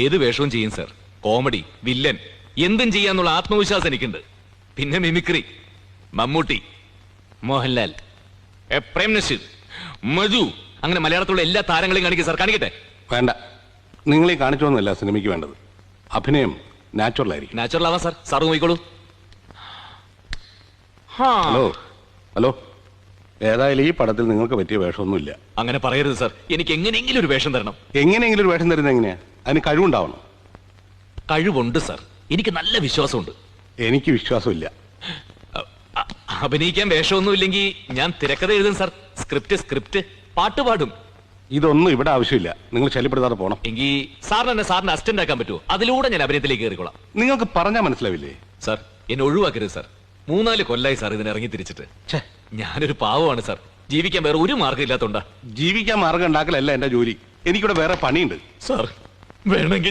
ഏത് വേഷവും ചെയ്യും സർ. കോമഡി, വില്ലൻ, എന്തും ചെയ്യാന്നുള്ള ആത്മവിശ്വാസം എനിക്കുണ്ട്. പിന്നെ മിമിക്രി, മമ്മൂട്ടി, മോഹൻലാൽ, പ്രേം നസീർ, മധു, അങ്ങനെ മലയാളത്തിലുള്ള എല്ലാ താരങ്ങളെയും കാണിക്കും സർ. കാണിക്കട്ടെ? വേണ്ട, നിങ്ങളീ കാണിച്ചോന്നല്ല സിനിമയ്ക്ക് വേണ്ടത്. അഭിനയം നാച്ചുറൽ ആയിരിക്കും. നാച്ചുറൽ ആവാം സാർ. സാറ് നോക്കിക്കോളൂ. ഹലോ ഹലോ, ഏതായാലും ഈ പടത്തിൽ നിങ്ങൾക്ക് പറ്റിയ വേഷമൊന്നുമില്ല. അങ്ങനെ പറയരുത് സർ. എനിക്ക് എങ്ങനെയെങ്കിലും ഒരു വേഷം തരണം. എങ്ങനെയെങ്കിലും ഒരു വേഷം തരുന്നത് എങ്ങനെയാ? അതിന് കഴിവുണ്ടാവണം. കഴിവുണ്ട് സർ, എനിക്ക് നല്ല വിശ്വാസമുണ്ട്. എനിക്ക് വിശ്വാസമില്ല. അഭിനയിക്കാൻ വേഷമൊന്നുമില്ലെങ്കിൽ ഞാൻ തിരക്കഥ എഴുതും സർ. സ്ക്രിപ്റ്റ്, പാട്ട് പാടും. ഇതൊന്നും ഇവിടെ ആവശ്യമില്ല. നിങ്ങൾ ശല്യപ്പെടുത്താതെ പോണം. എങ്കിൽ സാറിന് എന്നെ സാറിന് അസിസ്റ്റന്റ് ആക്കാൻ പറ്റുമോ? അതിലൂടെ ഞാൻ അഭിനയത്തിലേക്ക് കയറിക്കോളാം. നിങ്ങൾക്ക് പറഞ്ഞാൽ മനസ്സിലാവില്ലേ? സാർ, എന്നെ ഒഴിവാക്കരുത് സാർ. 3-4 കൊല്ലായി സാർ ഇതിന് ഇറങ്ങി തിരിച്ചിട്ട്. ഞാനൊരു പാവമാണ് സാർ. ജീവിക്കാൻ വേറെ ഒരു മാർഗം ഇല്ലാത്തോണ്ടാ. ജീവിക്കാൻ മാർഗം ഉണ്ടാക്കലല്ല എന്റെ ജോലി. എനിക്കിവിടെ വേറെ പണിയുണ്ട് സാർ. വേണമെങ്കിൽ